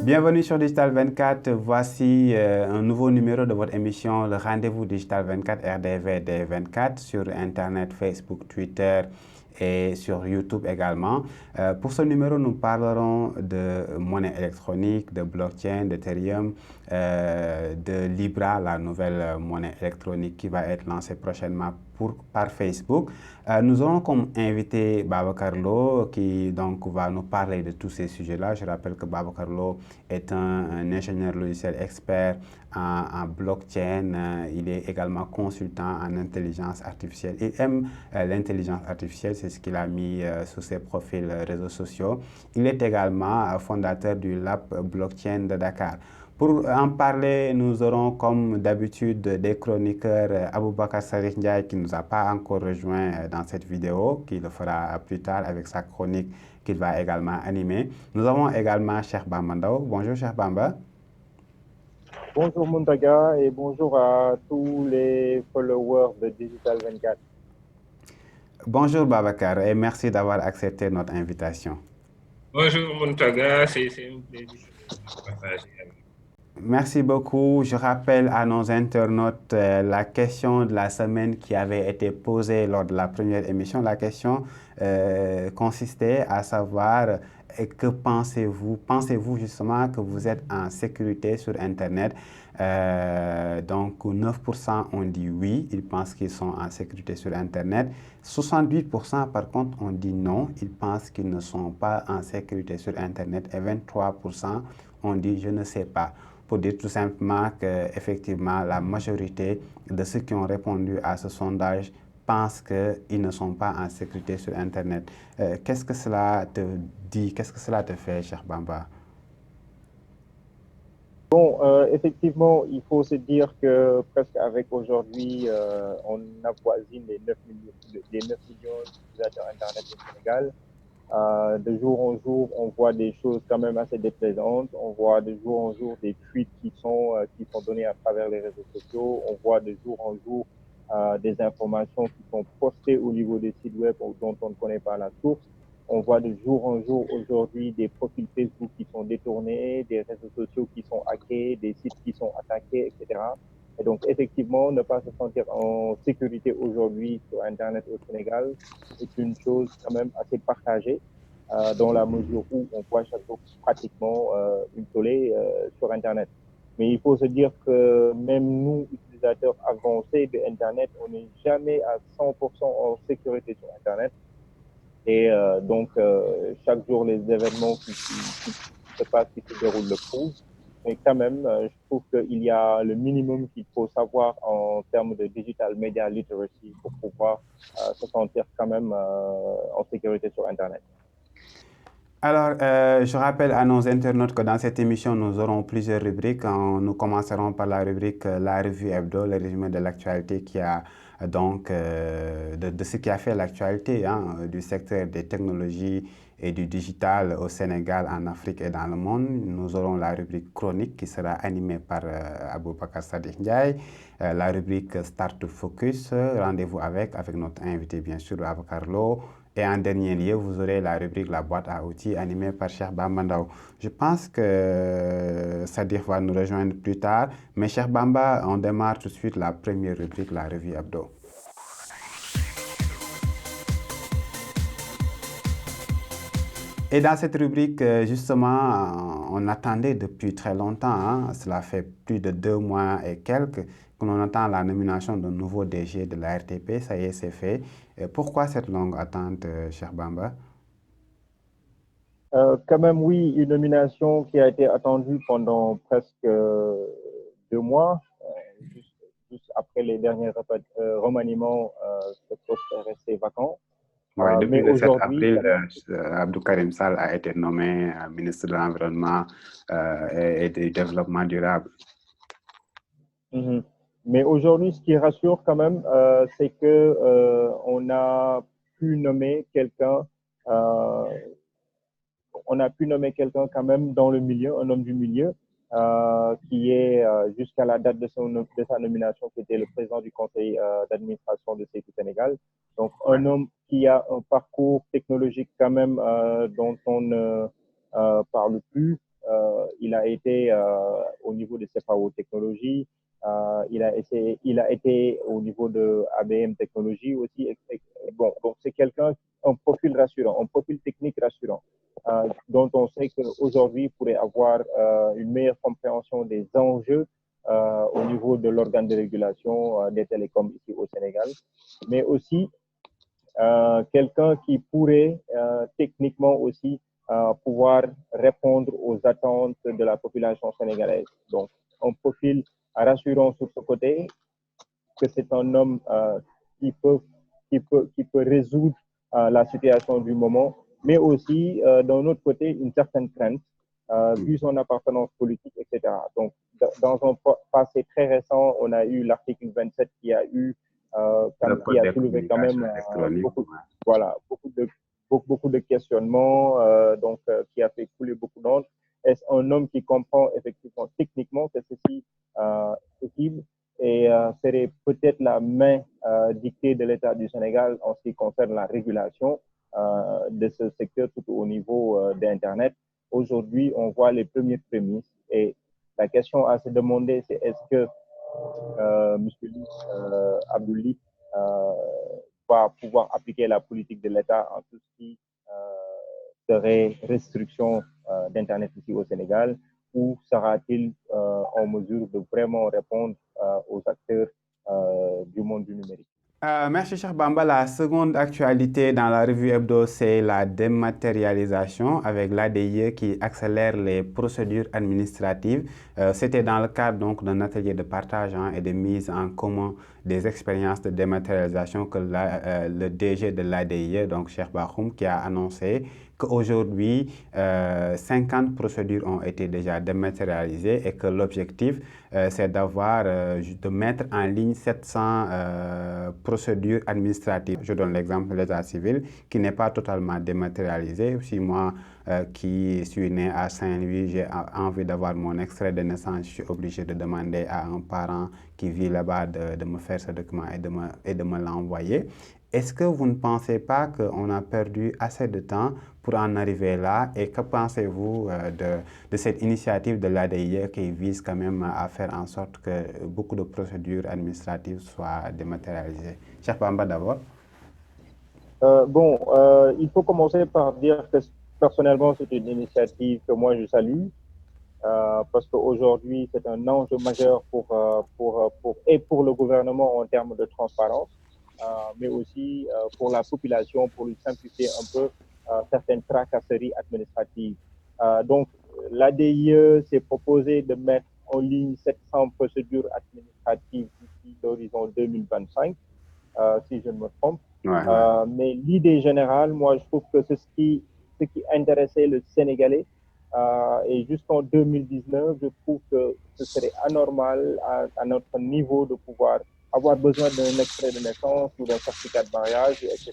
Bienvenue sur Digital 24. Voici un nouveau numéro de votre émission, le rendez-vous Digital 24, RDVD 24, sur Internet, Facebook, Twitter et sur YouTube également. Pour ce numéro, nous parlerons de monnaie électronique, de blockchain, d'Ethereum, de Libra, la nouvelle monnaie électronique qui va être lancée prochainement par Facebook. Nous aurons comme invité Babacar Lo qui donc va nous parler de tous ces sujets-là. Je rappelle que Babacar Lo est un ingénieur logiciel expert en blockchain. Il est également consultant en intelligence artificielle. Il aime l'intelligence artificielle, c'est ce qu'il a mis sur ses profils réseaux sociaux. Il est également fondateur du Lab Blockchain de Dakar. Pour en parler, nous aurons comme d'habitude des chroniqueurs Aboubakar Sarif Ndiaye qui ne nous a pas encore rejoint dans cette vidéo, qui le fera plus tard avec sa chronique qu'il va également animer. Nous avons également Cheikh Bamba Ndao. Bonjour Cheikh Bamba. Bonjour Muntaga et bonjour à tous les followers de Digital 24. Bonjour Babacar et merci d'avoir accepté notre invitation. Bonjour Muntaga, c'est un plaisir de partager avec vous. Merci beaucoup. Je rappelle à nos internautes la question de la semaine qui avait été posée lors de la première émission. La question consistait à savoir que pensez-vous? Pensez-vous justement que vous êtes en sécurité sur Internet? Donc 9% ont dit oui, ils pensent qu'ils sont en sécurité sur Internet. 68% par contre ont dit non, ils pensent qu'ils ne sont pas en sécurité sur Internet. Et 23% ont dit je ne sais pas. Pour dire tout simplement qu'effectivement, la majorité de ceux qui ont répondu à ce sondage pensent qu'ils ne sont pas en sécurité sur Internet. Qu'est-ce que cela te dit? Qu'est-ce que cela te fait, Cheikh Bamba? Bon, effectivement, il faut se dire que presque avec aujourd'hui, on avoisine les 9 millions d'utilisateurs Internet au Sénégal. De jour en jour, on voit des choses quand même assez déplaisantes. On voit de jour en jour des tweets qui sont données à travers les réseaux sociaux. On voit de jour en jour des informations qui sont postées au niveau des sites web dont on ne connaît pas la source. On voit de jour en jour aujourd'hui des profils Facebook qui sont détournés, des réseaux sociaux qui sont hackés, des sites qui sont attaqués, etc. Et donc, effectivement, ne pas se sentir en sécurité aujourd'hui sur Internet au Sénégal est une chose quand même assez partagée, dans la mesure où on voit chaque jour pratiquement une tollée sur Internet. Mais il faut se dire que même nous, utilisateurs avancés de Internet, on n'est jamais à 100% en sécurité sur Internet. Et donc, chaque jour, les événements qui se passent, qui se déroulent le prouvent. Mais quand même, je trouve qu'il y a le minimum qu'il faut savoir en termes de digital media literacy pour pouvoir se sentir quand même en sécurité sur Internet. Alors, je rappelle à nos internautes que dans cette émission, nous aurons plusieurs rubriques. Nous commencerons par la rubrique La Revue Hebdo, le résumé de l'actualité qui a donc de ce qui a fait l'actualité du secteur des technologies et du digital au Sénégal, en Afrique et dans le monde. Nous aurons la rubrique chronique qui sera animée par Aboubakar Sadikh Ndiaye, la rubrique Start to Focus, rendez-vous avec notre invité bien sûr, Babacar Lo. Et en dernier lieu, vous aurez la rubrique La boîte à outils animée par Cheikh Bamba Ndao. Je pense que Sadikh va nous rejoindre plus tard. Mais Cheikh Bamba, on démarre tout de suite la première rubrique, la revue hebdo. Et dans cette rubrique, justement, on attendait depuis très longtemps, cela fait plus de 2 mois et quelques, que l'on attend la nomination d'un nouveau DG de la RTP. Ça y est, c'est fait. Pourquoi cette longue attente, Cheikh Bamba? Quand même, oui, une nomination qui a été attendue pendant presque 2 mois, juste après les derniers remaniements, ce poste est resté vacant. Oui, depuis mais le 7 aujourd'hui, avril, Abdou Karim Sall a été nommé ministre de l'Environnement et du Développement durable. Mais aujourd'hui, ce qui rassure quand même, c'est que on a pu nommer quelqu'un quand même dans le milieu, un homme du milieu, qui est jusqu'à la date de sa nomination, qui était le président du conseil d'administration de Sékou Sénégal. Donc, un homme qui a un parcours technologique quand même dont on ne parle plus. il a été au niveau de CFAO Technologies, il a été au niveau de ABM Technologies aussi. Bon, donc c'est un profil rassurant, un profil technique rassurant, dont on sait qu'aujourd'hui, il pourrait avoir une meilleure compréhension des enjeux au niveau de l'organe de régulation des télécoms ici au Sénégal, mais aussi quelqu'un qui pourrait techniquement aussi pouvoir répondre aux attentes de la population sénégalaise. Donc, un profil rassurant sur ce côté, que c'est un homme qui peut résoudre la situation du moment, mais aussi, d'un autre côté, une certaine crainte, vu son appartenance politique, etc. Donc, dans un passé très récent, on a eu l'article 27 qui a soulevé quand même beaucoup, voilà, beaucoup de questionnements, qui a fait couler beaucoup d'encre. Est-ce un homme qui comprend effectivement techniquement que ceci est possible et serait peut-être la main dictée de l'État du Sénégal en ce qui concerne la régulation de ce secteur tout au niveau d'Internet. Aujourd'hui, on voit les premières prémices et la question à se demander, c'est est-ce que M. Abdouli va pouvoir appliquer la politique de l'État en tout ce qui serait restriction d'Internet ici au Sénégal, ou sera-t-il en mesure de vraiment répondre aux acteurs du monde du numérique? Merci Cheikh Bamba. La seconde actualité dans la revue hebdo, c'est la dématérialisation avec l'ADIE qui accélère les procédures administratives. C'était dans le cadre donc d'un atelier de partage et de mise en commun des expériences de dématérialisation que le DG de l'ADIE, donc Cheikh Bakhoum, qui a annoncé qu'aujourd'hui, 50 procédures ont été déjà dématérialisées et que l'objectif, c'est de mettre en ligne 700 procédures administratives. Je donne l'exemple de l'état civil qui n'est pas totalement dématérialisé. Si moi, qui suis né à Saint-Louis, j'ai envie d'avoir mon extrait de naissance, je suis obligé de demander à un parent qui vit là-bas de me faire ce document et de me l'envoyer. Est-ce que vous ne pensez pas qu'on a perdu assez de temps pour en arriver là? Et que pensez-vous de cette initiative de l'ADIE qui vise quand même à faire en sorte que beaucoup de procédures administratives soient dématérialisées? Cheikh Bamba d'abord. Il faut commencer par dire que personnellement, c'est une initiative que moi je salue. Parce qu'aujourd'hui, c'est un enjeu majeur pour le gouvernement en termes de transparence, mais aussi pour la population, pour lui simplifier un peu certaines tracasseries administratives. Donc, l'ADIE s'est proposé de mettre en ligne 700 procédures administratives d'ici l'horizon 2025, si je ne me trompe. Mais l'idée générale, moi, je trouve que c'est ce qui intéressait le Sénégalais. Et jusqu'en 2019, je trouve que ce serait anormal à notre niveau de pouvoir avoir besoin d'un extrait de naissance ou d'un certificat de mariage, etc.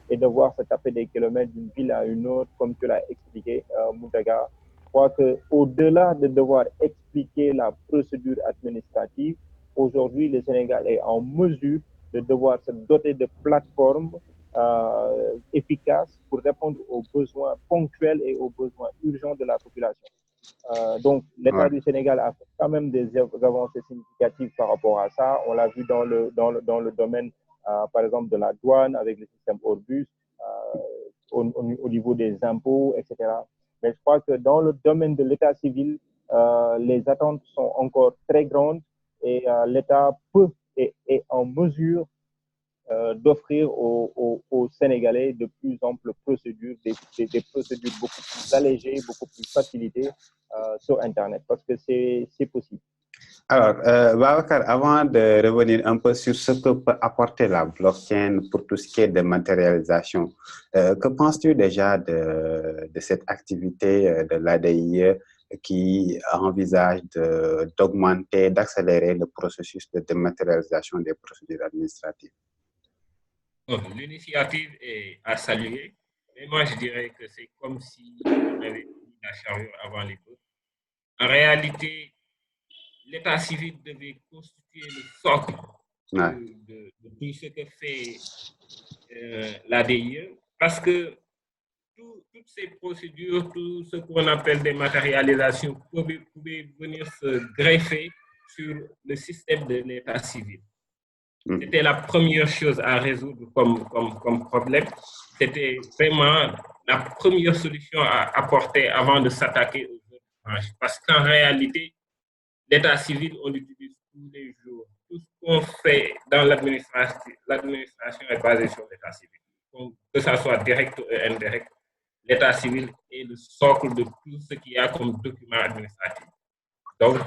et devoir se taper des kilomètres d'une ville à une autre, comme tu l'as expliqué, Moutaga. Je crois qu'au-delà de devoir expliquer la procédure administrative, aujourd'hui, le Sénégal est en mesure de devoir se doter de plateformes efficaces pour répondre aux besoins ponctuels et aux besoins urgents de la population. Donc, l'État du Sénégal a fait quand même des avancées significatives par rapport à ça. On l'a vu dans le domaine, par exemple, de la douane avec le système Orbus, au niveau des impôts, etc. Mais je crois que dans le domaine de l'État civil, les attentes sont encore très grandes et l'État peut et est en mesure d'offrir aux Sénégalais de plus amples procédures, des procédures beaucoup plus allégées, beaucoup plus facilitées sur Internet, parce que c'est possible. Alors, Babacar, avant de revenir un peu sur ce que peut apporter la blockchain pour tout ce qui est de matérialisation, que penses-tu déjà de cette activité de l'ADIE qui envisage d'augmenter, d'accélérer le processus de dématérialisation des procédures administratives? L'initiative est à saluer, mais moi je dirais que c'est comme si on avait mis la charrue avant les bœufs. En réalité, l'état civil devait constituer le socle de tout ce que fait l'ADIE, parce que toutes ces procédures, tout ce qu'on appelle des matérialisations pouvaient venir se greffer sur le système de l'état civil. C'était la première chose à résoudre comme problème. C'était vraiment la première solution à apporter avant de s'attaquer aux autres branches. Parce qu'en réalité, l'état civil, on l'utilise tous les jours. Tout ce qu'on fait dans l'administration est basé sur l'état civil. Donc, que ça soit direct ou indirect, l'état civil est le socle de tout ce qu'il y a comme document administratif. Donc,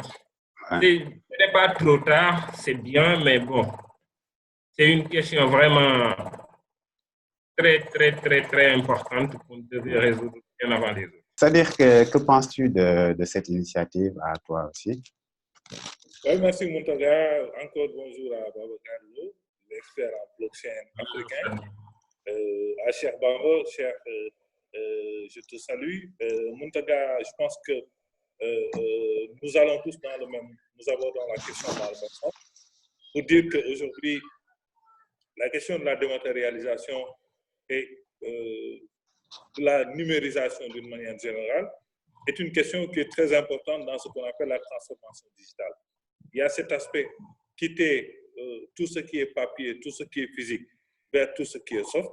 ce n'est pas trop tard, c'est bien, mais bon, c'est une question vraiment très importante qu'on devait résoudre bien avant les autres. C'est-à-dire que penses-tu de cette initiative à toi aussi? Oui, merci Mountaga. Encore bonjour à Babacar Lo, l'expert en blockchain africain. À Cheikh Bamba, Cheikh, je te salue. Mountaga, je pense que nous allons tous dans le même, nous abordons la question dans le même sens. Pour dire qu'aujourd'hui, la question de la dématérialisation et de la numérisation d'une manière générale est une question qui est très importante dans ce qu'on appelle la transformation digitale. Il y a cet aspect, quitter tout ce qui est papier, tout ce qui est physique, vers tout ce qui est soft.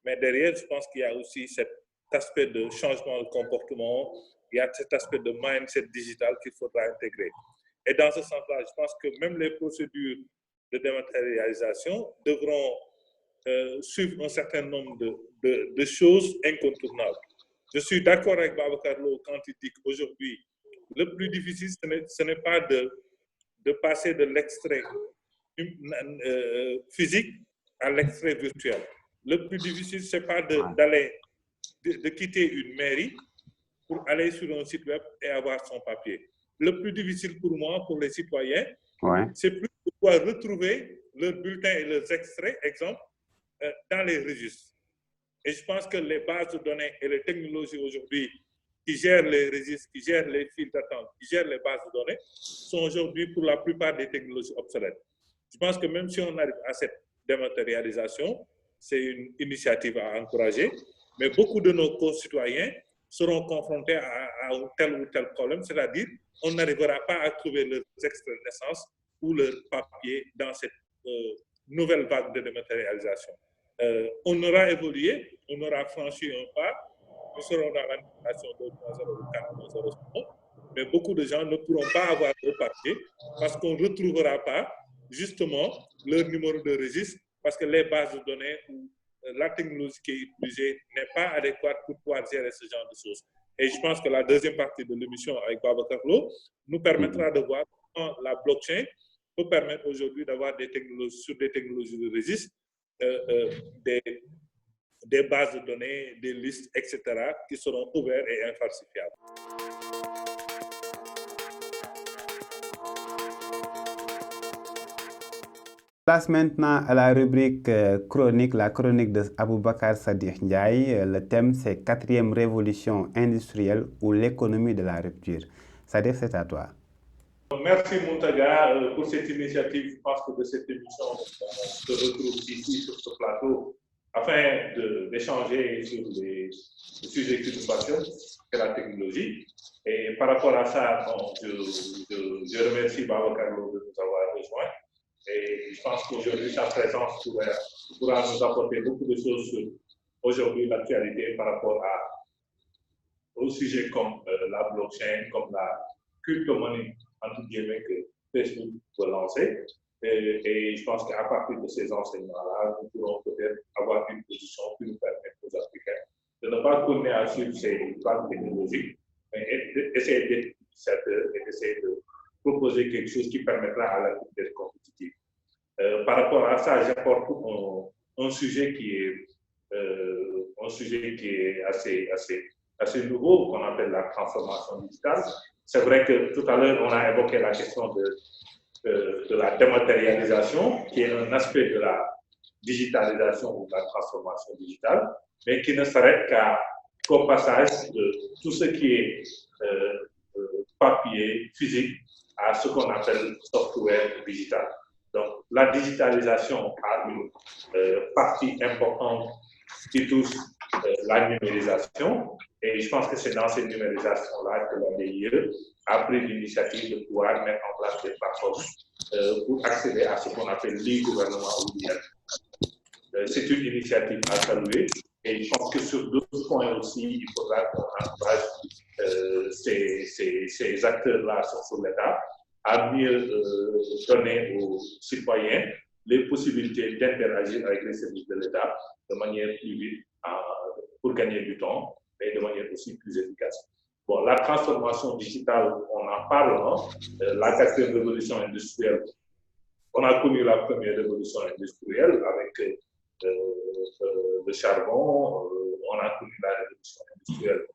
Mais derrière, je pense qu'il y a aussi cet aspect de changement de comportement, il y a cet aspect de mindset digital qu'il faudra intégrer. Et dans ce sens-là, je pense que même les procédures de dématérialisation devront suivre un certain nombre de choses incontournables. Je suis d'accord avec Babacar Lo quand il dit qu'aujourd'hui, le plus difficile, ce n'est pas de passer de l'extrait physique à l'extrait virtuel. Le plus difficile, ce n'est pas de quitter une mairie pour aller sur un site web et avoir son papier. Le plus difficile pour moi, pour les citoyens, c'est plus de pouvoir retrouver leurs bulletins et leurs extraits, exemple, dans les registres. Et je pense que les bases de données et les technologies aujourd'hui qui gèrent les registres, qui gèrent les files d'attente, qui gèrent les bases de données, sont aujourd'hui pour la plupart des technologies obsolètes. Je pense que même si on arrive à cette dématérialisation, c'est une initiative à encourager, mais beaucoup de nos concitoyens seront confrontés à tel ou tel problème, c'est-à-dire on n'arrivera pas à trouver leurs extraits de naissance ou leurs papiers dans cette nouvelle vague de dématérialisation. On aura évolué, on aura franchi un pas, nous serons dans l'administration de 3.0 ou 4.0, mais beaucoup de gens ne pourront pas avoir le papier parce qu'on ne retrouvera pas justement leur numéro de registre parce que les bases de données ou la technologie qui est utilisée n'est pas adéquate pour pouvoir gérer ce genre de choses. Et je pense que la deuxième partie de l'émission avec Babacar Lo nous permettra de voir comment la blockchain peut permettre aujourd'hui d'avoir des technologies sur des technologies de registre, des bases de données, des listes, etc., qui seront ouvertes et infalsifiables. Place maintenant à la rubrique chronique, la chronique de Aboubacar Sadikh Ndiaye. Le thème, c'est 4e révolution industrielle ou l'économie de la rupture. Sadikh, c'est à toi. Merci Mountaga pour cette initiative. Je pense que de cette émission, on se retrouve ici sur ce plateau afin d'échanger sur les sujets qui nous passionnent, c'est la technologie. Et par rapport à ça, je remercie Babacar Lo de nous avoir rejoints. Et je pense qu'aujourd'hui, sa présence pourra nous apporter beaucoup de choses sur aujourd'hui l'actualité par rapport aux sujets comme la blockchain, comme la crypto-monnaie, entre guillemets, que Facebook peut lancer. Et je pense qu'à partir de ces enseignements-là, nous pourrons peut-être avoir une position qui nous permet aux Africains de ne pas tourner à suivre ces plaques technologiques, mais essayer de proposer quelque chose qui permettra à l'Afrique d'être compétitive. Par rapport à ça, j'apporte un sujet qui est assez nouveau, qu'on appelle la transformation digitale. C'est vrai que tout à l'heure, on a évoqué la question de la dématérialisation, qui est un aspect de la digitalisation ou de la transformation digitale, mais qui ne s'arrête qu'au passage de tout ce qui est papier, physique, à ce qu'on appelle software digital. Donc, la digitalisation a une partie importante qui touche la numérisation. Et je pense que c'est dans cette numérisation-là que la DIE a pris l'initiative de pouvoir mettre en place des plateformes pour accéder à ce qu'on appelle l'e-gouvernement ou c'est une initiative à saluer. Et je pense que sur d'autres points aussi, il faudra qu'on encourage ces acteurs-là sur l'État à mieux donner aux citoyens les possibilités d'interagir avec les services de l'État de manière plus vite pour gagner du temps, mais de manière aussi plus efficace. Bon, la transformation digitale, on en parle, la quatrième révolution industrielle. On a connu la première révolution industrielle avec le charbon, on a connu la révolution industrielle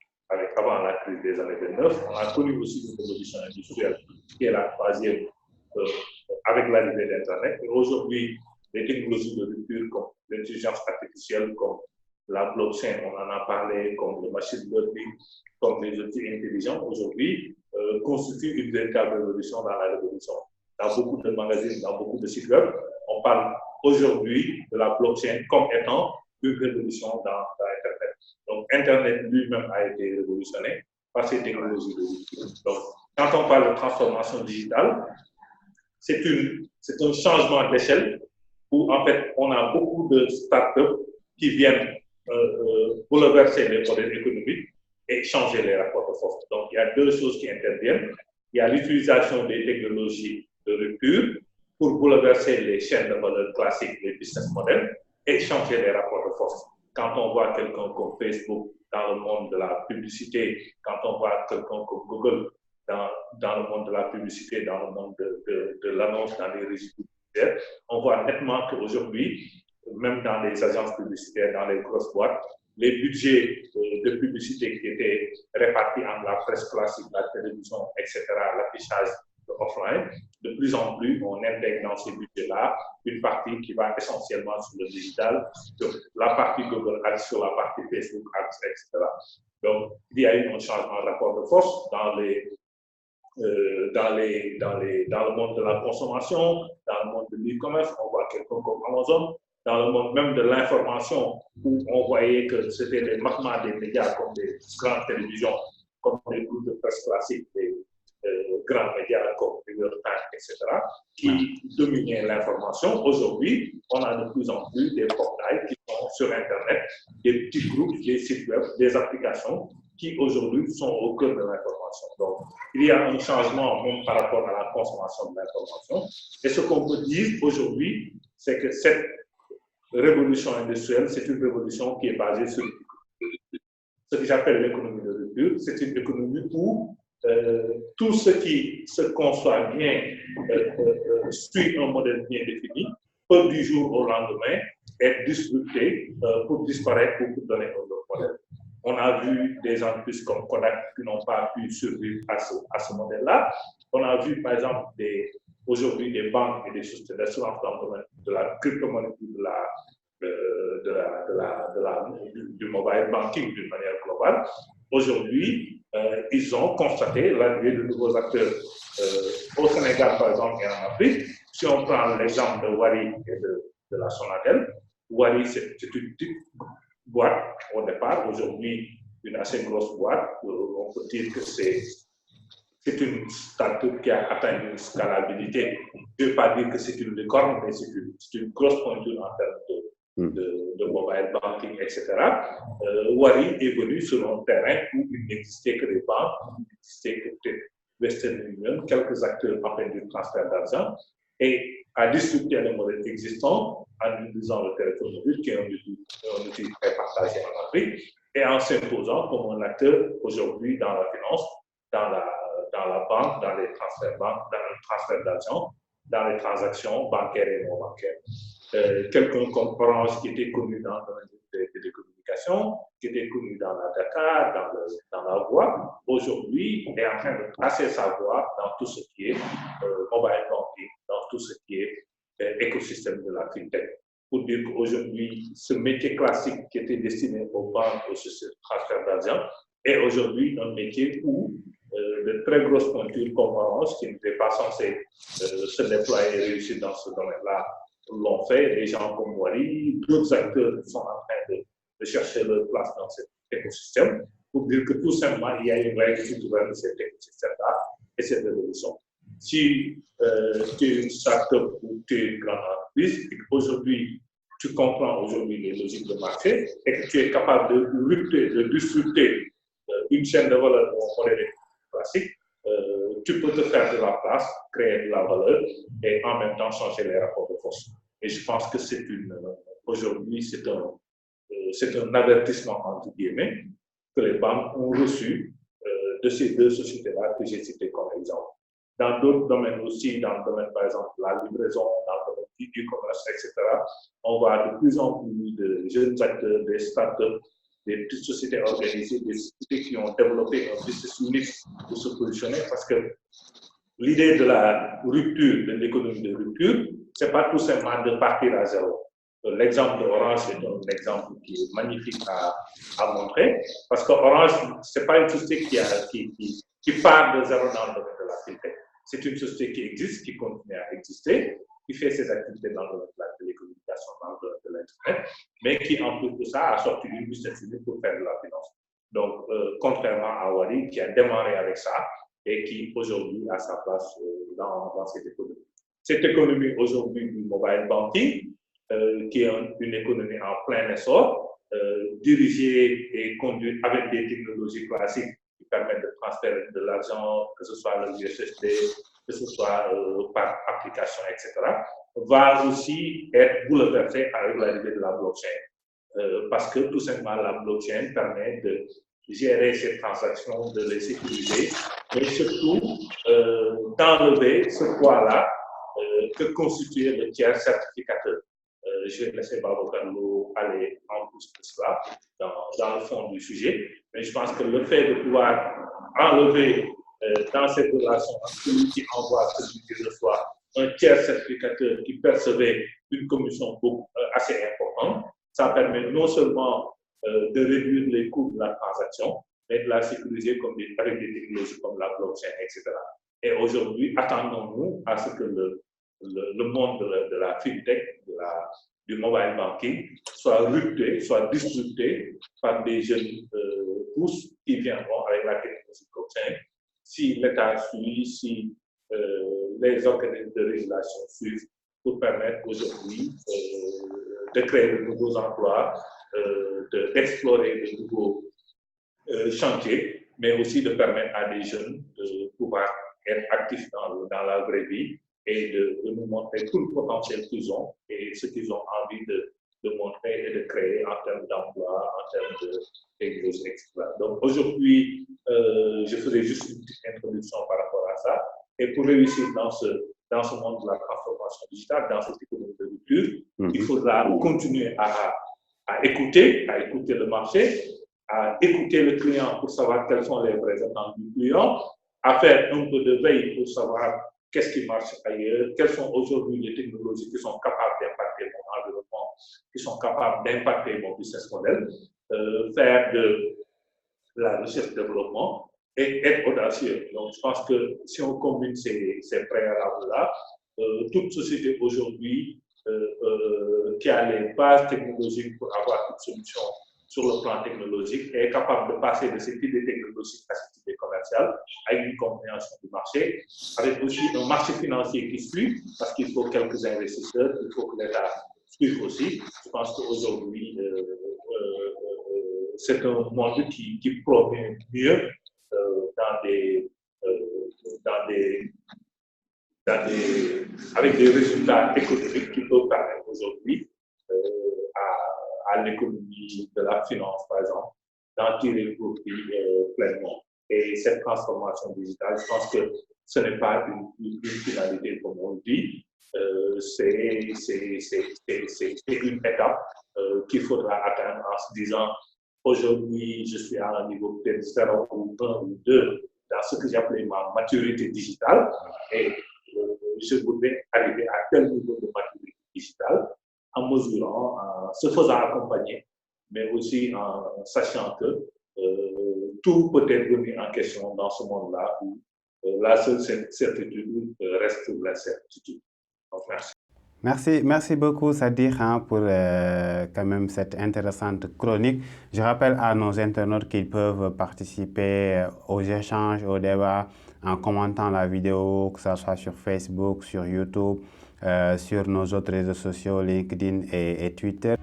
avant la crise des années 29, on a connu aussi une révolution industrielle qui est la troisième avec l'arrivée d'Internet. Et aujourd'hui, les technologies de rupture comme l'intelligence artificielle, comme la blockchain, on en a parlé, comme le machine learning, comme les outils intelligents, aujourd'hui, constituent une véritable révolution dans la révolution. Dans beaucoup de magazines, dans beaucoup de sites web, on parle aujourd'hui de la blockchain comme étant une révolution dans Internet. Donc, Internet lui-même a été révolutionné par ces technologies de rupture. Donc, quand on parle de transformation digitale, c'est un changement d'échelle où, en fait, on a beaucoup de startups qui viennent bouleverser les modèles économiques et changer les rapports de force. Donc, il y a deux choses qui interviennent. Il y a l'utilisation des technologies de rupture pour bouleverser les chaînes de valeur classiques, les business models, et changer les rapports de force. Quand on voit quelqu'un comme Facebook dans le monde de la publicité, quand on voit quelqu'un comme Google dans le monde de la publicité, dans le monde de l'annonce, dans les réseaux publicitaires, on voit nettement qu'aujourd'hui, même dans les agences publicitaires, dans les grosses boîtes, les budgets de publicité qui étaient répartis entre la presse classique, la télévision, etc., l'affichage offline, de plus en plus, on intègre dans ces budgets-là une partie qui va essentiellement sur le digital, sur la partie Google Ads, sur la partie Facebook Ads, etc. Donc, il y a eu un changement de rapport de force dans le monde de la consommation, dans le monde de l'e-commerce, on voit quelqu'un comme Amazon, dans le monde même de l'information, où on voyait que c'était les magmas des médias comme des grandes télévisions, comme des groupes de presse classiques, des grands médias comme New York Times, etc., qui dominaient l'information. Aujourd'hui, on a de plus en plus des portails qui sont sur Internet, des petits groupes, des sites web, des applications qui aujourd'hui sont au cœur de l'information. Donc, il y a un changement même par rapport à la consommation de l'information. Et ce qu'on peut dire aujourd'hui, c'est que cette révolution industrielle, c'est une révolution qui est basée sur ce que j'appelle l'économie de rupture. C'est une économie où tout ce qui se conçoit bien suit un modèle bien défini, peut du jour au lendemain être disrupté pour disparaître ou pour donner un autre modèle. On a vu des entreprises comme Kodak qui n'ont pas pu survivre à ce modèle-là. On a vu, par exemple, aujourd'hui des banques et des sociétés d'assurance dans le domaine de la crypto-monnaie, du mobile banking d'une manière globale. Aujourd'hui, ils ont constaté l'arrivée de nouveaux acteurs au Sénégal, par exemple, et en Afrique. Si on prend l'exemple de Wari et de la Sonatel, Wari, c'est une petite boîte au départ, aujourd'hui une assez grosse boîte. On peut dire que c'est une start-up qui a atteint une scalabilité. Je ne veux pas dire que c'est une licorne, mais c'est une grosse pointure en termes de mobile banking, etc. Wari est venu sur un terrain où il n'existait que des banques, il n'existait que peut-être Western Union, quelques acteurs en fait du transfert d'argent, et a disrupté le modèle existant en utilisant le téléphone mobile, qui est un outil très partagé en Afrique, et en s'imposant comme un acteur aujourd'hui dans la finance, dans la banque, dans les transferts banques, dans le transfert d'argent, dans les transactions bancaires et non bancaires. Quelqu'un comme Orange qui était connu dans le domaine des télécommunications, qui était connu dans la data, dans la voie, aujourd'hui est en train de passer sa voie dans tout ce qui est mobile banking, dans tout ce qui est écosystème de la fintech. Pour dire qu'aujourd'hui, ce métier classique qui était destiné aux banques, aux sociétés de transfert d'argent, est aujourd'hui un métier où de très grosses pointures comme Orange, qui n'étaient pas censées se déployer et réussir dans ce domaine-là, l'ont fait. Des gens comme Wari, d'autres acteurs sont en train de chercher leur place dans cet écosystème pour dire que tout simplement, il y a une règle qui gouverne cet écosystème-là et cette évolution. Si tu es une start-up ou tu es une grande entreprise et qu'aujourd'hui, tu comprends aujourd'hui les logiques de marché et que tu es capable de lutter, de disrupter une chaîne de valeur modèle classique, tu peux te faire de la place, créer de la valeur et en même temps changer les rapports de force. Et je pense que aujourd'hui, c'est un avertissement entre guillemets que les banques ont reçu de ces deux sociétés-là que j'ai citées comme exemple. Dans d'autres domaines aussi, dans le domaine par exemple de la livraison, dans le domaine du commerce, etc., on voit de plus en plus de jeunes acteurs, des startups, des petites sociétés organisées, des sociétés qui ont développé un business unique pour se positionner parce que l'idée de la rupture, de l'économie de rupture, c'est pas tout simplement de partir à zéro. L'exemple d'Orange est un exemple qui est magnifique à montrer parce qu'Orange, c'est pas une société qui part de zéro dans le domaine de la fintech. C'est une société qui existe, qui continue à exister, qui fait ses activités dans le domaine de la télécommunication, dans le domaine de l'Internet, mais qui, en plus de ça, a sorti une business unit pour faire de la finance. Donc, contrairement à Wari, qui a démarré avec ça et qui, aujourd'hui, a sa place dans cette économie. Cette économie, aujourd'hui, du mobile banking, qui est une économie en plein essor, dirigée et conduite avec des technologies classiques qui permettent de transférer de l'argent, que ce soit le USSD, que ce soit par application, etc., va aussi être bouleversée avec l'arrivée de la blockchain. Parce que tout simplement, la blockchain permet de gérer ces transactions, de les sécuriser, mais surtout d'enlever ce poids-là que constitue le tiers certificateur. Je vais laisser Babacar Lo aller en plus de cela dans le fond du sujet, mais je pense que le fait de pouvoir enlever dans cette relation celui qui envoie, celui qui reçoit, un tiers certificateur qui percevait une commission assez importante, ça permet non seulement de réduire les coûts de la transaction, mais de la sécuriser avec des technologies comme la blockchain, etc. Et aujourd'hui, attendons-nous à ce que le monde de la fintech, du mobile banking, soit rupté, soit disrupté par des jeunes pousses qui viendront avec la technologie blockchain. Si l'État suit, si les organismes de régulation suivent, pour permettre aujourd'hui de créer de nouveaux emplois, d'explorer de nouveaux chantiers, mais aussi de permettre à des jeunes de pouvoir être actifs dans la vraie vie et de nous montrer tout le potentiel qu'ils ont et ce qu'ils ont envie de montrer et de créer en termes d'emploi, en termes de technologie, etc. Donc aujourd'hui, je ferai juste une petite introduction par rapport à ça. Et pour réussir dans ce monde de la transformation digitale, dans cette économie de rupture, il faudra continuer à écouter le marché, à écouter le client pour savoir quels sont les vrais attentes du client, à faire un peu de veille pour savoir qu'est-ce qui marche ailleurs, quelles sont aujourd'hui les technologies qui sont capables d'impacter mon environnement, qui sont capables d'impacter mon business model, faire de la recherche-développement et être audacieux. Donc, je pense que si on combine ces préalables-là, toute société aujourd'hui qui a les bases technologiques pour avoir une solution sur le plan technologique est capable de passer de cette idée technologique à cette idée commerciale avec une compréhension du marché, avec aussi un marché financier qui suit, parce qu'il faut quelques investisseurs, il faut que l'État suive aussi. Je pense qu'aujourd'hui, c'est un monde qui promet mieux avec des résultats économiques qui peuvent permettre aujourd'hui à l'économie de la finance, par exemple, d'en tirer profit pleinement. Et cette transformation digitale, je pense que ce n'est pas une finalité, comme on dit, c'est une étape qu'il faudra atteindre en se disant aujourd'hui, je suis à un niveau peut-être 0 ou 1 ou 2 dans ce que j'appelais ma maturité digitale et je voudrais arriver à tel niveau de maturité digitale en mesurant, en se faisant accompagner, mais aussi en sachant que tout peut être remis en question dans ce monde-là où la seule certitude reste l'incertitude. Donc, merci. Merci beaucoup Sadir pour quand même cette intéressante chronique. Je rappelle à nos internautes qu'ils peuvent participer aux échanges, aux débats en commentant la vidéo, que ce soit sur Facebook, sur YouTube, sur nos autres réseaux sociaux, LinkedIn et Twitter.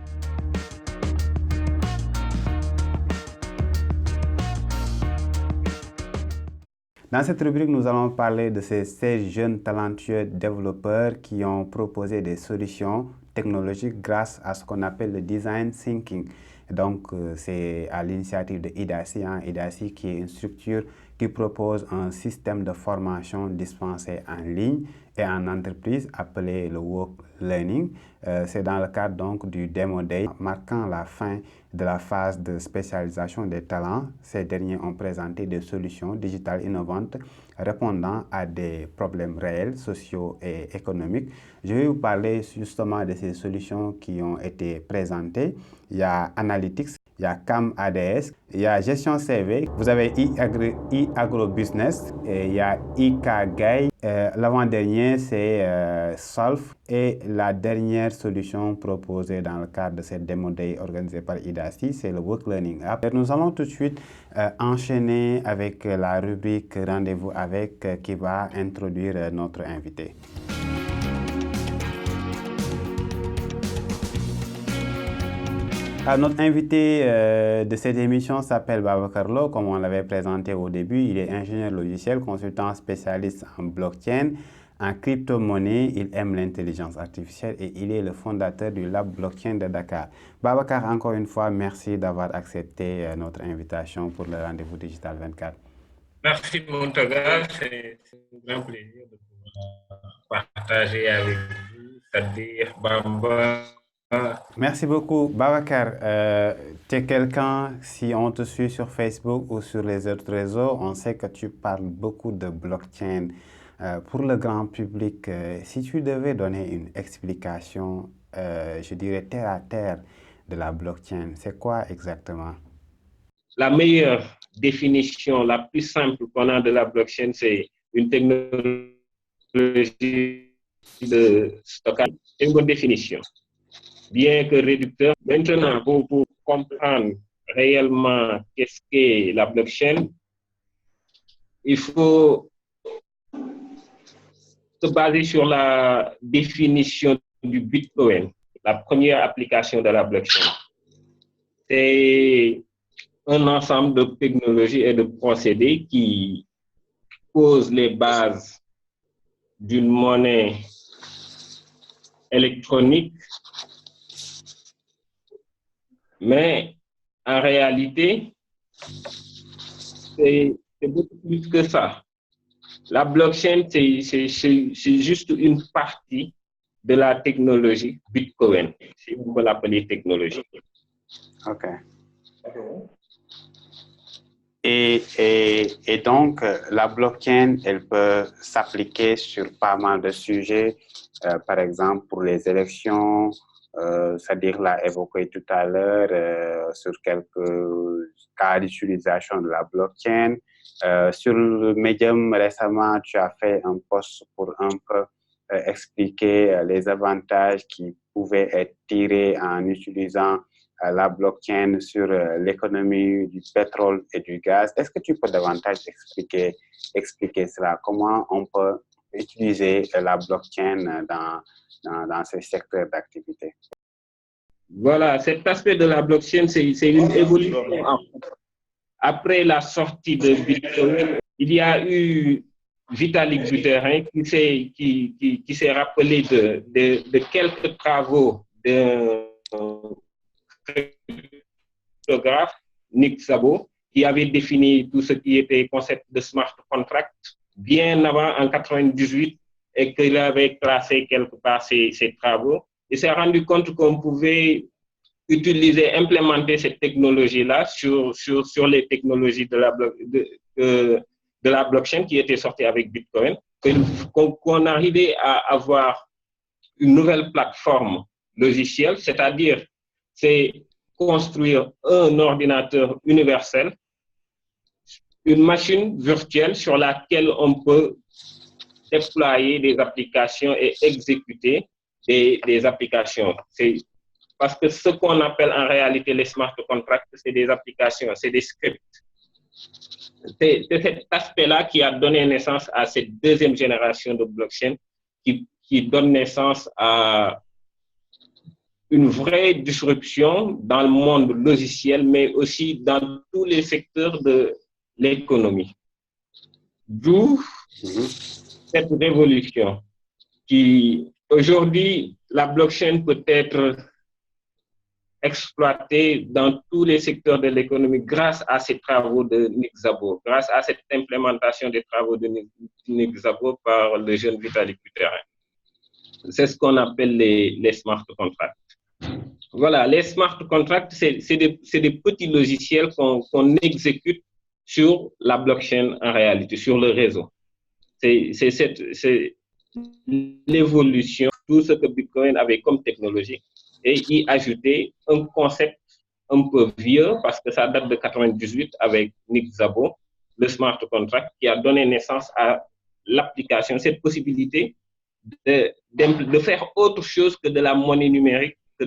Dans cette rubrique, nous allons parler de ces 16 jeunes talentueux développeurs qui ont proposé des solutions technologiques grâce à ce qu'on appelle le design thinking. Donc, c'est à l'initiative de IDACI, IDACI qui est une structure qui propose un système de formation dispensé en ligne et en entreprise appelé le Work Learning. C'est dans le cadre donc du Demo Day, marquant la fin de la phase de spécialisation des talents. Ces derniers ont présenté des solutions digitales innovantes répondant à des problèmes réels, sociaux et économiques. Je vais vous parler justement de ces solutions qui ont été présentées. Il y a Analytics, il y a CAM ADS, il y a Gestion CV, vous avez e-Agro-Business, et il y a IKGAI. L'avant-dernier, c'est Solve. Et la dernière solution proposée dans le cadre de cette Demo Day organisée par IDACI, c'est le Work Learning App. Et nous allons tout de suite enchaîner avec la rubrique Rendez-vous avec qui va introduire notre invité. Notre invité de cette émission s'appelle Babacar Lo, comme on l'avait présenté au début. Il est ingénieur logiciel, consultant spécialiste en blockchain, en crypto-monnaie. Il aime l'intelligence artificielle et il est le fondateur du Lab Blockchain de Dakar. Babacar, encore une fois, merci d'avoir accepté notre invitation pour le Rendez-vous Digital 24. Merci Montaga, c'est un grand plaisir de pouvoir partager avec vous, Sadir, Bamba. Merci beaucoup. Babacar, tu es quelqu'un, si on te suit sur Facebook ou sur les autres réseaux, on sait que tu parles beaucoup de blockchain. Pour le grand public, si tu devais donner une explication, je dirais terre à terre de la blockchain, c'est quoi exactement? La meilleure définition, la plus simple qu'on a de la blockchain, c'est une technologie de stockage. C'est une bonne définition, bien que réducteur. Maintenant, pour comprendre réellement qu'est-ce qu'est la blockchain, il faut se baser sur la définition du Bitcoin, la première application de la blockchain. C'est un ensemble de technologies et de procédés qui posent les bases d'une monnaie électronique, mais en réalité, c'est beaucoup plus que ça. La blockchain, c'est juste une partie de la technologie Bitcoin, si vous l'appelez technologie. OK. Et donc, la blockchain, elle peut s'appliquer sur pas mal de sujets, par exemple pour les élections, c'est-à-dire l'a évoqué tout à l'heure, sur quelques cas d'utilisation de la blockchain. Sur le Medium, récemment, tu as fait un post pour un peu expliquer les avantages qui pouvaient être tirés en utilisant la blockchain sur l'économie du pétrole et du gaz. Est-ce que tu peux davantage expliquer cela? Comment on peut utiliser la blockchain dans ces secteurs d'activité? Voilà, cet aspect de la blockchain, c'est une évolution. Après la sortie de Bitcoin, il y a eu Vitalik Buterin qui s'est rappelé de quelques travaux d'un cryptographe, Nick Szabo, qui avait défini tout ce qui était concept de smart contract bien avant, en 98, et qu'il avait classé quelque part ses travaux. Il s'est rendu compte qu'on pouvait implémenter cette technologie-là sur les technologies de la blockchain qui était sortie avec Bitcoin, qu'on arrivait à avoir une nouvelle plateforme logicielle, c'est-à-dire c'est construire un ordinateur universel, une machine virtuelle sur laquelle on peut déployer des applications et exécuter des applications. Parce que ce qu'on appelle en réalité les smart contracts, c'est des applications, c'est des scripts. C'est cet aspect-là qui a donné naissance à cette deuxième génération de blockchain qui donne naissance à une vraie disruption dans le monde logiciel, mais aussi dans tous les secteurs de l'économie. D'où cette révolution qui, aujourd'hui, la blockchain peut être exploitée dans tous les secteurs de l'économie grâce à ces travaux de Nick Szabo, grâce à cette implémentation des travaux de Nick Szabo par le jeune Vitalik Buterin. C'est ce qu'on appelle les smart contracts. Voilà, les smart contracts, c'est des petits logiciels qu'on exécute sur la blockchain en réalité, sur le réseau. C'est l'évolution, tout ce que Bitcoin avait comme technologie, et y ajouter un concept un peu vieux, parce que ça date de 98 avec Nick Szabo, le smart contract, qui a donné naissance à l'application, cette possibilité de faire autre chose que de la monnaie numérique, que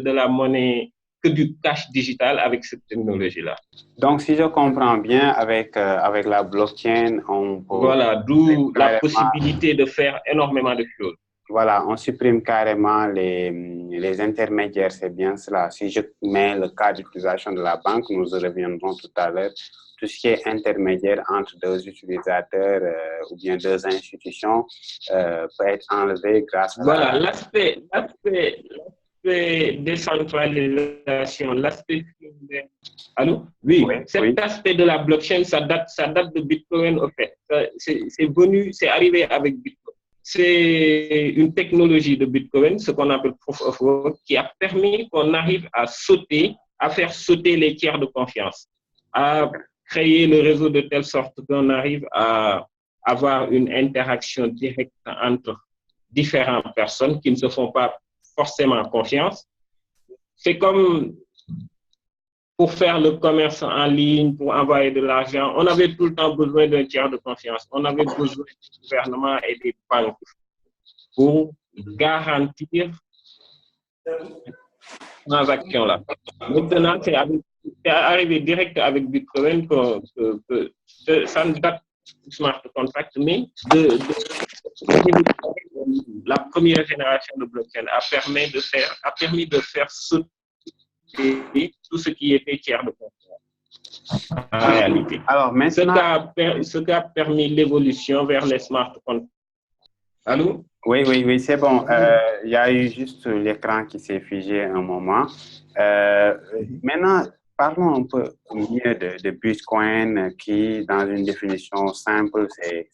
du cash digital avec cette technologie-là. Donc, si je comprends bien, avec la blockchain, on peut... Voilà, d'où la possibilité de faire énormément de choses. Voilà, on supprime carrément les intermédiaires, c'est bien cela. Si je mets le cas d'utilisation de la banque, nous y reviendrons tout à l'heure, tout ce qui est intermédiaire entre deux utilisateurs ou bien deux institutions peut être enlevé grâce à... Voilà, l'aspect décentralisation, l'aspect... Allô? Oui, cet aspect de la blockchain, ça date de Bitcoin, en fait. C'est arrivé avec Bitcoin. C'est une technologie de Bitcoin, ce qu'on appelle Proof of Work, qui a permis qu'on arrive à faire sauter les tiers de confiance, à créer le réseau de telle sorte qu'on arrive à avoir une interaction directe entre différentes personnes qui ne se font pas forcément confiance. C'est comme pour faire le commerce en ligne, pour envoyer de l'argent, on avait tout le temps besoin d'un tiers de confiance. On avait besoin du gouvernement et des banques pour garantir cette transaction-là. Maintenant, c'est arrivé direct avec Bitcoin que ça ne date du smart contract, mais la première génération de blockchain a permis de faire sauter tout ce qui était tiers de confiance en réalité. Alors maintenant, ce qui a permis l'évolution vers les smart contracts. Allô? Oui, c'est bon. Il y a eu juste l'écran qui s'est figé un moment. Maintenant, parlons un peu mieux de Bitcoin qui, dans une définition simple, c'est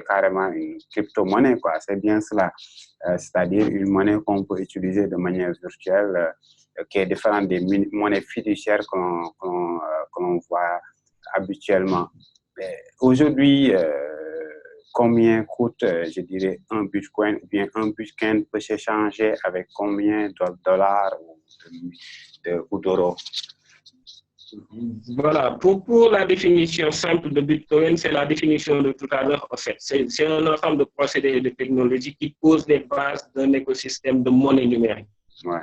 carrément une crypto-monnaie, quoi. C'est bien cela. C'est-à-dire une monnaie qu'on peut utiliser de manière virtuelle, qui est différente des monnaies fiduciaires que l'on voit habituellement. Aujourd'hui, combien coûte, je dirais, un Bitcoin, ou bien un Bitcoin peut s'échanger avec combien de dollars ou d'euros? Voilà, pour la définition simple de Bitcoin, c'est la définition de tout à l'heure, en fait. C'est un ensemble de procédés et de technologies qui posent les bases d'un écosystème de monnaie numérique. Ouais.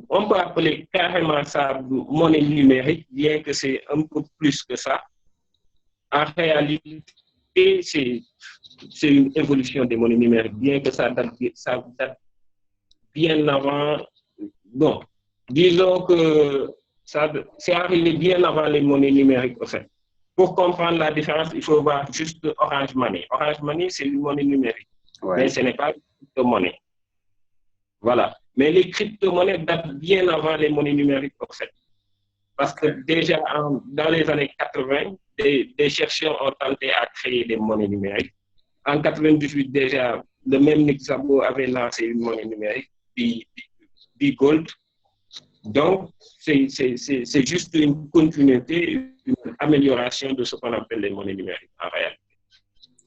On peut appeler carrément ça monnaie numérique, bien que c'est un peu plus que ça. En réalité, c'est une évolution des monnaies numériques, bien que ça date bien avant. Bon, disons que c'est arrivé bien avant les monnaies numériques, en fait. Pour comprendre la différence, il faut voir juste Orange Money. Orange Money, c'est une monnaie numérique, mais ce n'est pas une crypto-monnaie. Voilà. Mais les crypto-monnaies datent bien avant les monnaies numériques, en fait. Parce que déjà, dans les années 80, des chercheurs ont tenté à créer des monnaies numériques. En 98, déjà, le même Nick Szabo avait lancé une monnaie numérique, B-Gold. Donc, c'est juste une continuité, une amélioration de ce qu'on appelle les monnaies numériques en réalité.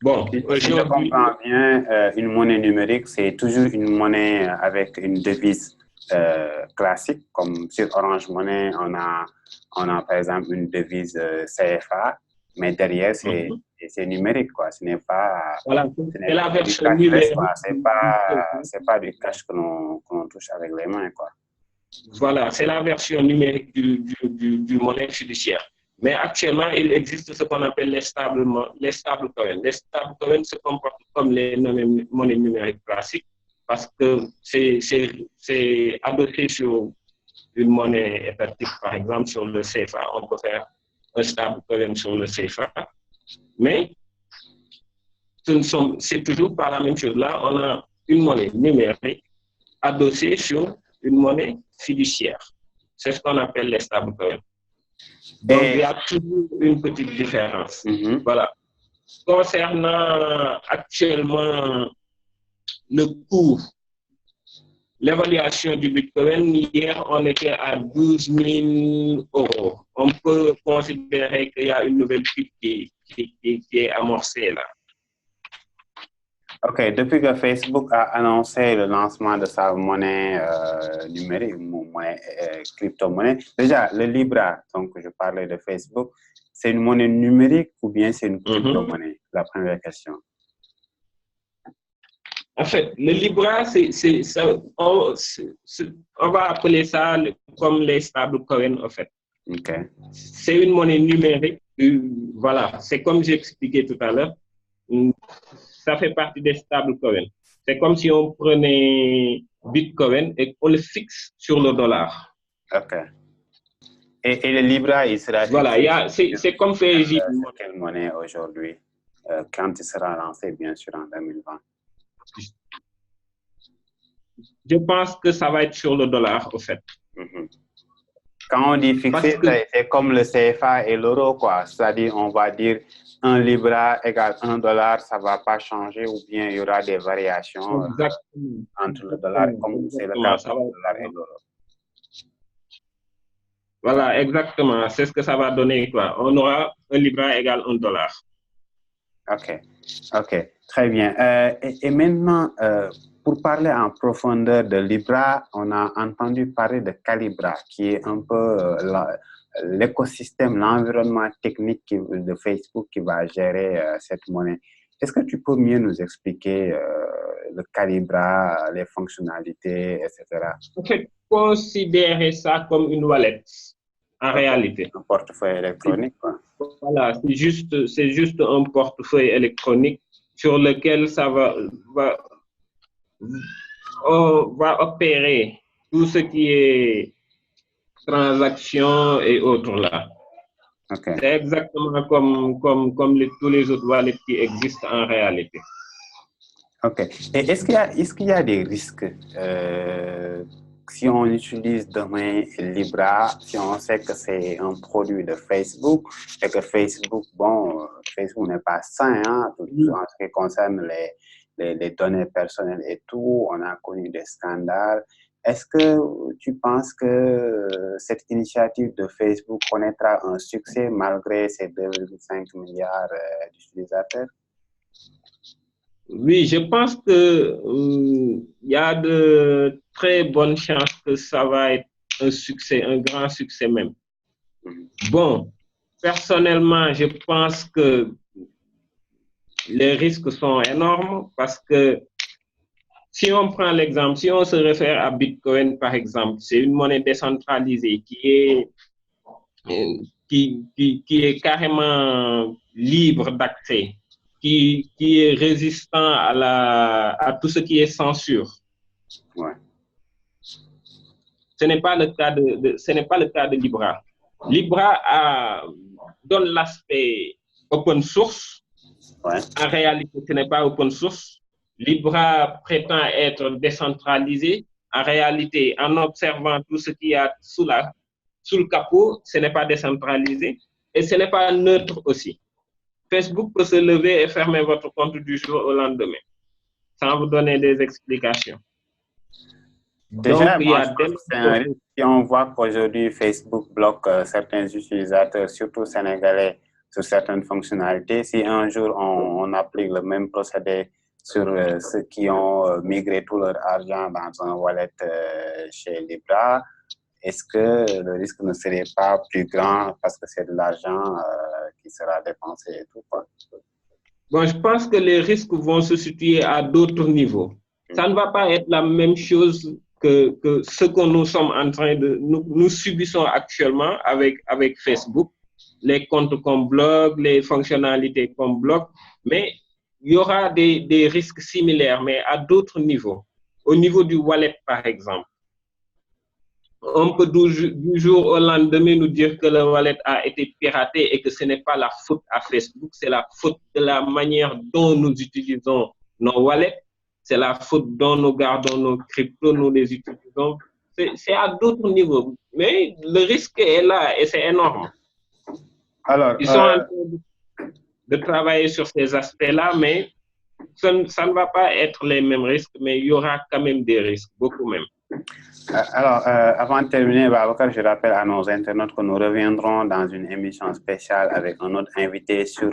Bon, si je comprends bien, une monnaie numérique, c'est toujours une monnaie avec une devise classique, comme sur Orange Money, on a par exemple une devise CFA, mais derrière, c'est c'est numérique, quoi. Ce n'est pas... Voilà, c'est la version du numérique. quoi. C'est pas du cash que l'on touche avec les mains, quoi. Voilà, c'est la version numérique du monnaie fiduciaire. Mais actuellement, il existe ce qu'on appelle les stablecoins. Les stablecoins se comportent comme les monnaies numériques classiques parce que c'est adossé sur une monnaie étatique, par exemple, sur le CFA. On peut faire un stablecoin sur le CFA. Mais c'est toujours pas la même chose. Là, on a une monnaie numérique adossée sur une monnaie fiduciaire. C'est ce qu'on appelle les stablecoins. Donc, il y a toujours une petite différence. Voilà. Concernant actuellement le cours, l'évaluation du Bitcoin, hier, on était à 12 000 €. On peut considérer qu'il y a une nouvelle chute qui est amorcée là. OK, depuis que Facebook a annoncé le lancement de sa monnaie numérique, crypto-monnaie, déjà, le Libra, donc je parlais de Facebook, c'est une monnaie numérique ou bien c'est une crypto-monnaie? La première question. En fait, le Libra, on va appeler ça comme les stablecoins, en fait. Okay. C'est une monnaie numérique. Voilà, c'est comme j'expliquais tout à l'heure. Ça fait partie des stablecoins. C'est comme si on prenait Bitcoin et on le fixe sur le dollar. OK. Et le Libra, il sera... Voilà, c'est comme FEJ. Quelle monnaie aujourd'hui, quand il sera lancé, bien sûr, en 2020? Je pense que ça va être sur le dollar, au fait. Quand on dit fixé, c'est comme le CFA et l'euro, quoi. C'est-à-dire, on va dire 1 Libra égale 1 $, ça ne va pas changer, ou bien il y aura des variations entre le dollar, comme c'est le cas entre le dollar et l'euro. Voilà, exactement. C'est ce que ça va donner, quoi. On aura 1 Libra égale 1 $. OK. Très bien. Et maintenant, pour parler en profondeur de Libra, on a entendu parler de Calibra, qui est un peu l'écosystème, l'environnement technique de Facebook qui va gérer cette monnaie. Est-ce que tu peux mieux nous expliquer le Calibra, les fonctionnalités, etc.? En fait, considérez ça comme une wallet, en réalité. Un portefeuille électronique, quoi. Voilà, c'est juste un portefeuille électronique sur lequel on va opérer tout ce qui est transactions et autres là. Okay. C'est exactement comme tous les autres wallets qui existent en réalité. OK. Et est-ce qu'il y a des risques si on utilise demain Libra, si on sait que c'est un produit de Facebook et que Facebook n'est pas sain, hein, en ce qui concerne les données personnelles et tout, on a connu des scandales. Est-ce que tu penses que cette initiative de Facebook connaîtra un succès malgré ces 2,5 milliards d'utilisateurs? Oui, je pense que y a de très bonnes chances que ça va être un succès, un grand succès même. Bon, personnellement, je pense que les risques sont énormes parce que si on prend l'exemple, si on se réfère à Bitcoin, par exemple, c'est une monnaie décentralisée qui est carrément libre d'accès, qui est résistant à tout ce qui est censure. Ouais. Ce n'est pas le cas de Libra. Libra donne l'aspect open source. Ouais. En réalité, ce n'est pas open source. Libra prétend être décentralisé. En réalité, en observant tout ce qu'il y a sous le capot, ce n'est pas décentralisé et ce n'est pas neutre aussi. Facebook peut se lever et fermer votre compte du jour au lendemain, sans vous donner des explications. Déjà, si on voit qu'aujourd'hui Facebook bloque certains utilisateurs, surtout sénégalais, sur certaines fonctionnalités, si un jour on applique le même procédé sur ceux qui ont migré tout leur argent dans un wallet chez Libra, est-ce que le risque ne serait pas plus grand parce que c'est de l'argent qui sera dépensé et tout, quoi? Bon, je pense que les risques vont se situer à d'autres niveaux. Ça ne va pas être la même chose que ce que nous sommes en train de... Nous subissons actuellement avec Facebook, les comptes qu'on bloque, les fonctionnalités qu'on bloque, mais il y aura des risques similaires, mais à d'autres niveaux. Au niveau du wallet, par exemple. On peut du jour au lendemain nous dire que le wallet a été piraté et que ce n'est pas la faute à Facebook, c'est la faute de la manière dont nous utilisons nos wallets, c'est la faute dont nous gardons nos cryptos, nous les utilisons. C'est à d'autres niveaux, mais le risque est là et c'est énorme. Alors, ils sont en train de travailler sur ces aspects-là, mais ça ne va pas être les mêmes risques, mais il y aura quand même des risques, beaucoup même. Alors, avant de terminer, Babacar, je rappelle à nos internautes que nous reviendrons dans une émission spéciale avec un autre invité sur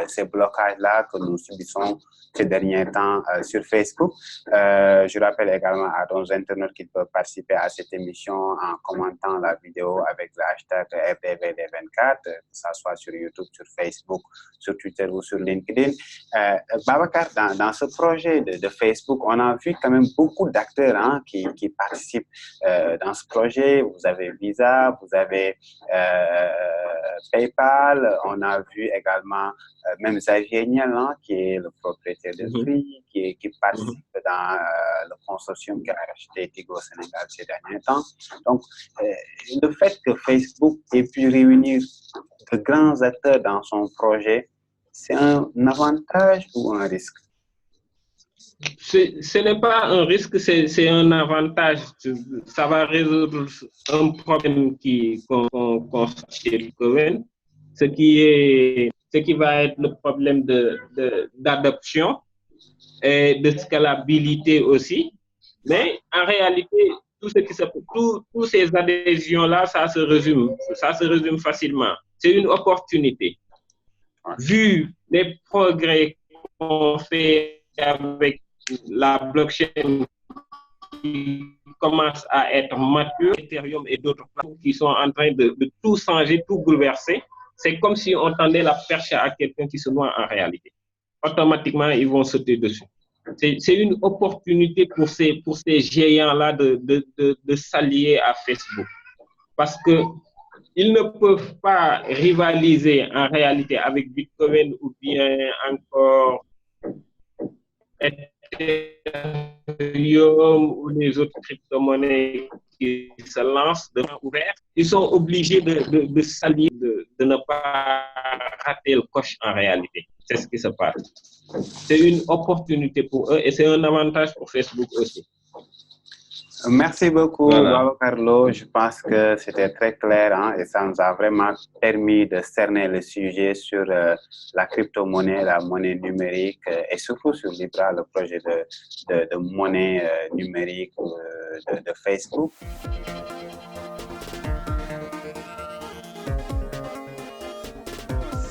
ces blocages-là que nous subissons ces derniers temps sur Facebook. Je rappelle également à nos internautes qu'ils peuvent participer à cette émission en commentant la vidéo avec le hashtag RDVD24, que ce soit sur YouTube, sur Facebook, sur Twitter ou sur LinkedIn. Babacar, dans ce projet de Facebook, on a vu quand même beaucoup d'acteurs qui participent dans ce projet. Vous avez Visa, vous avez PayPal, on a vu également même Xavier Niel, qui est le propriétaire de Free, qui participe dans le consortium qui a acheté Tigo au Sénégal ces derniers temps. Donc, le fait que Facebook ait pu réunir de grands acteurs dans son projet, c'est un avantage ou un risque? Ce n'est pas un risque, c'est un avantage. Ça va résoudre un problème qu'on constitue le Coven, ce qui va être le problème d'adoption et de scalabilité aussi. Mais en réalité, tous ces adhésions-là, ça se résume facilement. C'est une opportunité. Vu les progrès qu'on fait avec la blockchain qui commence à être mature, Ethereum et d'autres plateformes qui sont en train de tout changer, tout bouleverser, c'est comme si on tendait la perche à quelqu'un qui se noie en réalité. Automatiquement, ils vont sauter dessus. C'est une opportunité pour ces géants-là de s'allier à Facebook. Parce qu'ils ne peuvent pas rivaliser en réalité avec Bitcoin ou bien encore Ethereum ou les autres crypto-monnaies qui se lancent de main ouverte. Ils sont obligés de s'allier, de ne pas rater le coche en réalité. C'est ce qui se passe. C'est une opportunité pour eux et c'est un avantage pour Facebook aussi. Merci beaucoup, Babacar Lo. Je pense que c'était très clair et ça nous a vraiment permis de cerner le sujet sur la crypto-monnaie, la monnaie numérique et surtout sur Libra, le projet de monnaie numérique de Facebook.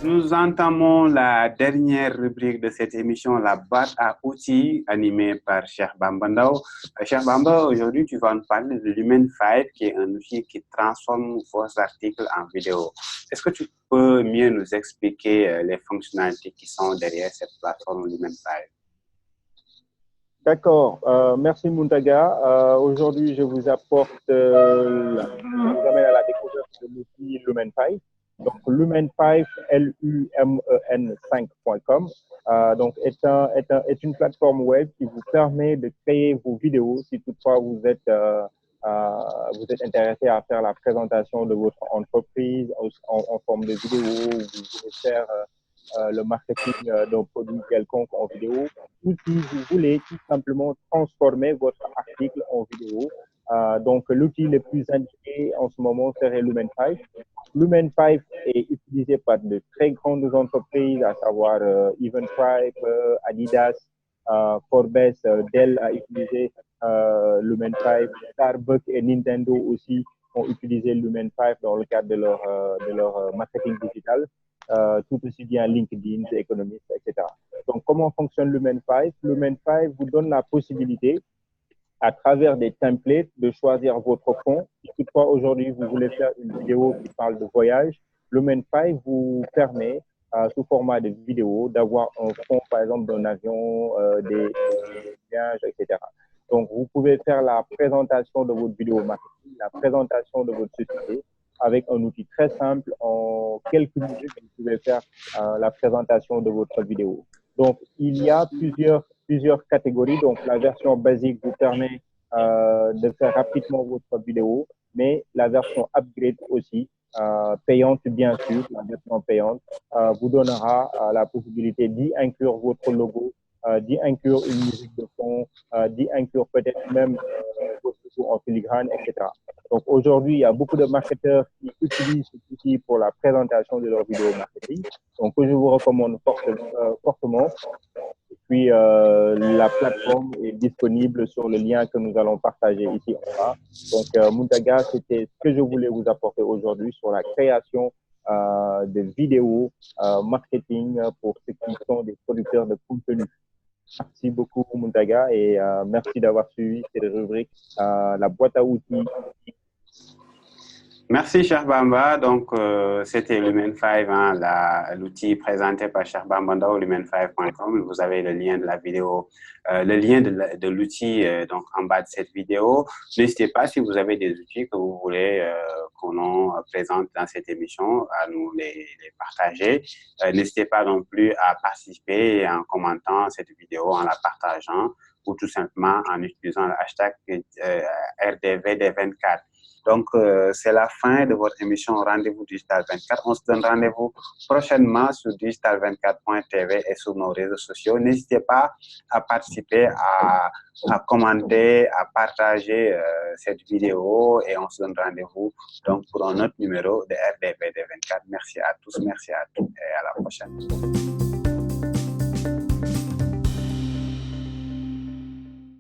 Nous entamons la dernière rubrique de cette émission, la boîte à outils, animée par Cheikh Bamba Ndao. Cheikh Bamba, aujourd'hui, tu vas nous parler de Lumen5, qui est un outil qui transforme vos articles en vidéo. Est-ce que tu peux mieux nous expliquer les fonctionnalités qui sont derrière cette plateforme Lumen5? D'accord. Merci Muntaga. Aujourd'hui, je vous apporte, je vous amène à la découverte de l'outil Lumen5. Donc, Lumen5, Lumen5.com, donc est une plateforme web qui vous permet de créer vos vidéos si toutefois vous êtes intéressé à faire la présentation de votre entreprise en forme de vidéo, vous voulez faire le marketing d'un produit quelconque en vidéo, ou si vous voulez tout simplement transformer votre article en vidéo. Donc, l'outil le plus indiqué en ce moment serait Lumen5. Lumen5 est utilisé par de très grandes entreprises, à savoir Eventbrite, Adidas, Forbes, Dell a utilisé Lumen5, Starbucks et Nintendo aussi ont utilisé Lumen5 dans le cadre de leur marketing digital, tout aussi bien LinkedIn, The Economist, etc. Donc, comment fonctionne Lumen5? Lumen5 vous donne la possibilité, à travers des templates, de choisir votre fond. Si toutefois aujourd'hui vous voulez faire une vidéo qui parle de voyage, Lumen5 vous permet sous format de vidéo, d'avoir un fond, par exemple, d'un avion, des nuages, etc. Donc, vous pouvez faire la présentation de votre vidéo marketing, la présentation de votre société avec un outil très simple. En quelques minutes, vous pouvez faire la présentation de votre vidéo. Donc, il y a plusieurs catégories. Donc, la version basique vous permet de faire rapidement votre vidéo, mais la version upgrade aussi, payante bien sûr, la version payante, vous donnera la possibilité d'y inclure votre logo, d'y inclure une musique de fond, d'y inclure peut-être même votre logo en filigrane, etc. Donc aujourd'hui, il y a beaucoup de marketeurs qui utilisent cet outil pour la présentation de leur vidéo marketing. Donc je vous recommande fortement. Et puis la plateforme est disponible sur le lien que nous allons partager ici en bas. Donc Muntaga, c'était ce que je voulais vous apporter aujourd'hui sur la création de vidéos marketing pour ceux qui sont des producteurs de contenu. Merci beaucoup, Muntaga, et merci d'avoir suivi cette rubrique, la boîte à outils. Merci, Cheikh Bamba. Donc, c'était Lumen5, hein, l'outil présenté par Cheikh Bamba Ndao, lumen5.com. Vous avez le lien de la vidéo, le lien de l'outil donc en bas de cette vidéo. N'hésitez pas, si vous avez des outils que vous voulez qu'on présente dans cette émission, à nous les partager. N'hésitez pas non plus à participer en commentant cette vidéo, en la partageant, ou tout simplement en utilisant le hashtag RDVD24. Donc, c'est la fin de votre émission Rendez-vous Digital 24. On se donne rendez-vous prochainement sur digital24.tv et sur nos réseaux sociaux. N'hésitez pas à participer, à commenter, à partager cette vidéo et on se donne rendez-vous donc pour un autre numéro de RDVD 24. Merci à tous, merci à toutes et à la prochaine.